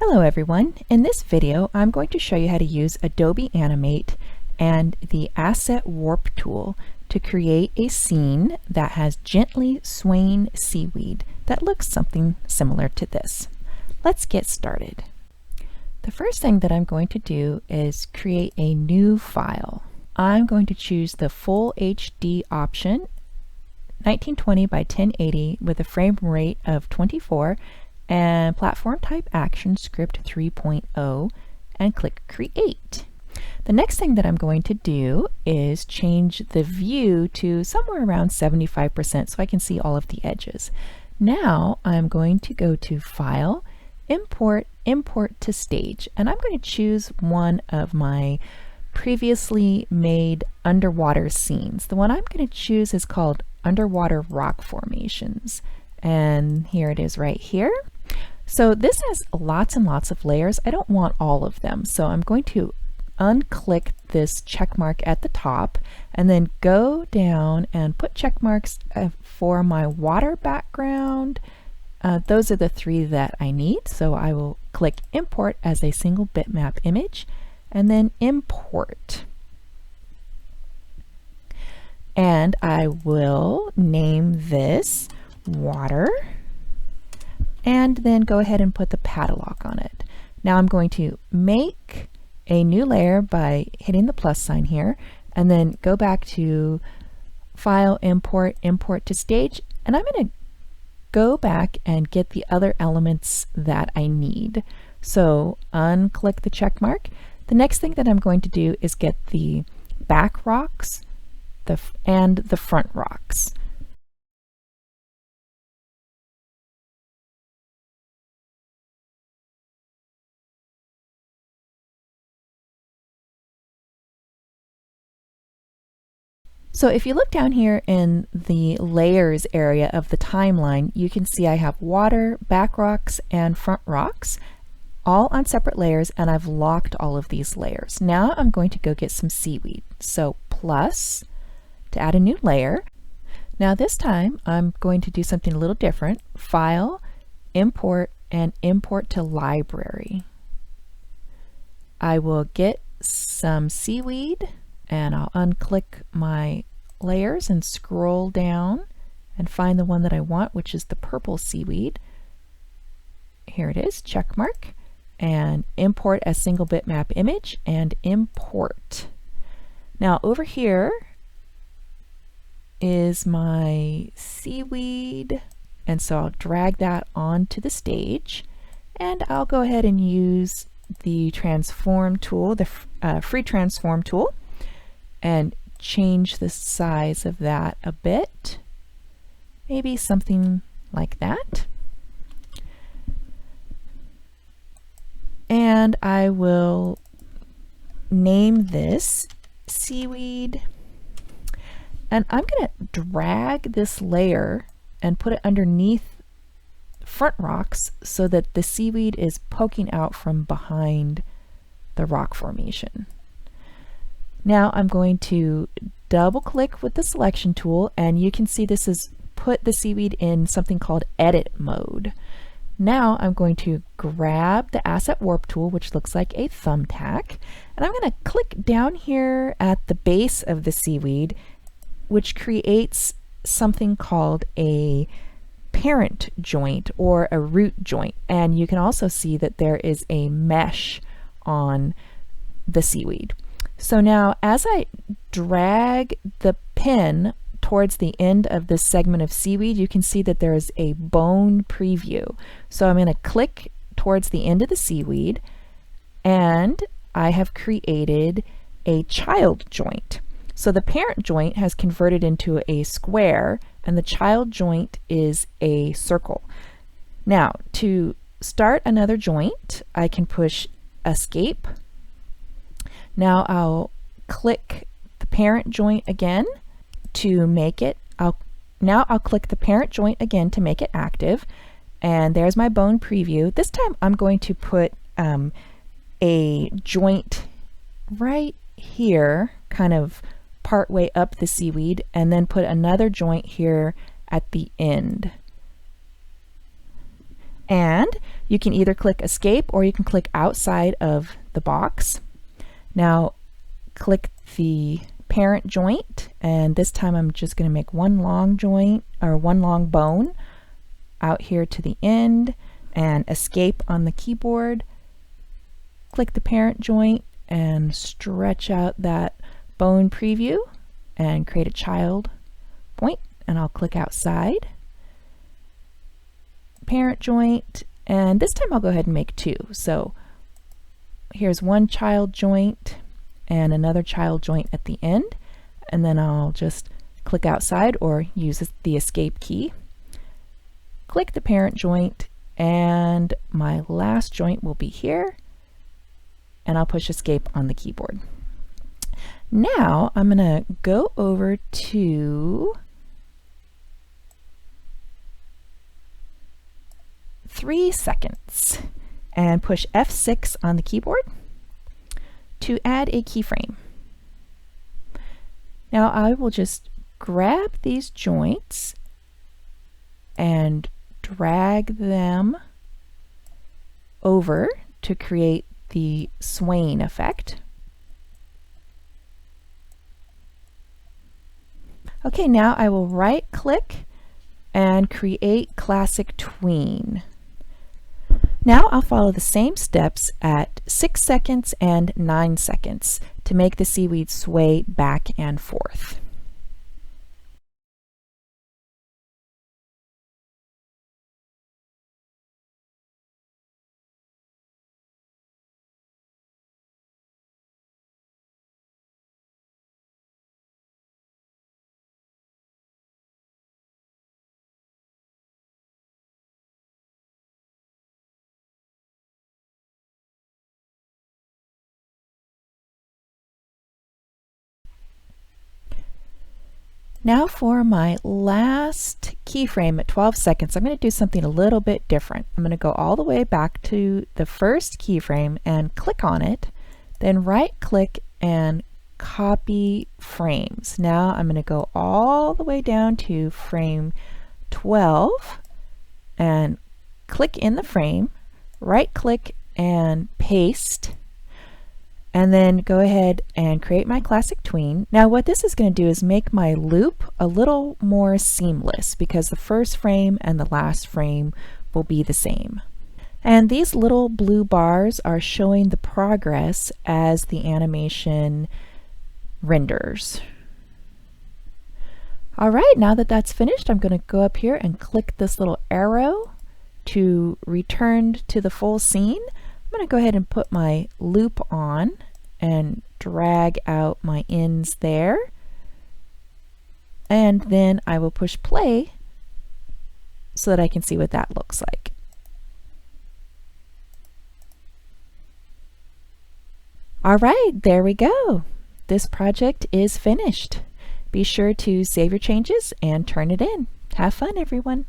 Hello everyone. In this video I'm going to show you how to use Adobe Animate and the Asset Warp tool to create a scene that has gently swaying seaweed that looks something similar to this. Let's get started. The first thing that I'm going to do is create a new file. I'm going to choose the Full HD option, 1920 by 1080 with a frame rate of 24 and platform type ActionScript 3.0 and click Create. The next thing that I'm going to do is change the view to somewhere around 75% so I can see all of the edges. Now I'm going to go to File, Import, Import to Stage, and I'm going to choose one of my previously made underwater scenes. The one I'm going to choose is called Underwater Rock Formations, and here it is right here. So this has lots and lots of layers. I don't want all of them, so I'm going to unclick this check mark at the top and then go down and put check marks for my water background. Those are the three that I need, so I will click Import as a single bitmap image and then Import. And I will name this Water and then go ahead and put the padlock on it. Now I'm going to make a new layer by hitting the plus sign here and then go back to File, Import, Import to Stage, and I'm going to go back and get the other elements that I need. So unclick the check mark. The next thing that I'm going to do is get the back rocks and the front rocks. So if you look down here in the layers area of the timeline, you can see I have water, back rocks, and front rocks, all on separate layers, and I've locked all of these layers. Now I'm going to go get some seaweed. So plus to add a new layer. Now this time I'm going to do something a little different. File, Import, and Import to Library. I will get some seaweed and I'll unclick my layers and scroll down and find the one that I want, which is the purple seaweed. Here it is, check mark, and import as single bitmap image and import. Now over here is my seaweed, and so I'll drag that onto the stage and I'll go ahead and use the transform tool, the free transform tool, and change the size of that a bit, maybe something like that. And I will name this Seaweed, and I'm going to drag this layer and put it underneath front rocks so that the seaweed is poking out from behind the rock formation. Now I'm going to double click with the selection tool, and you can see this has put the seaweed in something called edit mode. Now I'm going to grab the Asset Warp tool, which looks like a thumbtack, and I'm going to click down here at the base of the seaweed, which creates something called a parent joint or a root joint. And you can also see that there is a mesh on the seaweed. So now as I drag the pen towards the end of this segment of seaweed, you can see that there is a bone preview. So I'm going to click towards the end of the seaweed, and I have created a child joint. So the parent joint has converted into a square and the child joint is a circle. Now to start another joint, I can push Escape. Now I'll click the parent joint again to make it, now I'll click the parent joint again to make it active, and there's my bone preview. This time I'm going to put a joint right here, kind of part way up the seaweed, and then put another joint here at the end. And you can either click escape or you can click outside of the box. Now click the parent joint, and this time I'm just going to make one long joint or one long bone out here to the end, and escape on the keyboard. Click the parent joint and stretch out that bone preview and create a child point, and I'll click outside. Parent joint, and this time I'll go ahead and make two. So here's one child joint and another child joint at the end, and then I'll just click outside or use the escape key. Click the parent joint, and my last joint will be here, and I'll push escape on the keyboard. Now I'm going to go over to 3 seconds and push F6 on the keyboard to add a keyframe. Now I will just grab these joints and drag them over to create the swaying effect. Okay, now I will right click and create classic tween. Now I'll follow the same steps at 6 seconds and 9 seconds to make the seaweed sway back and forth. Now for my last keyframe at 12 seconds, I'm going to do something a little bit different. I'm going to go all the way back to the first keyframe and click on it, then right click and copy frames. Now I'm going to go all the way down to frame 12 and click in the frame, right click and paste, and then go ahead and create my classic tween. Now what this is going to do is make my loop a little more seamless because the first frame and the last frame will be the same. And these little blue bars are showing the progress as the animation renders. All right, now that that's finished, I'm going to go up here and click this little arrow to return to the full scene. I'm going to go ahead and put my loop on and drag out my ends there. And then I will push play so that I can see what that looks like. All right, there we go. This project is finished. Be sure to save your changes and turn it in. Have fun, everyone.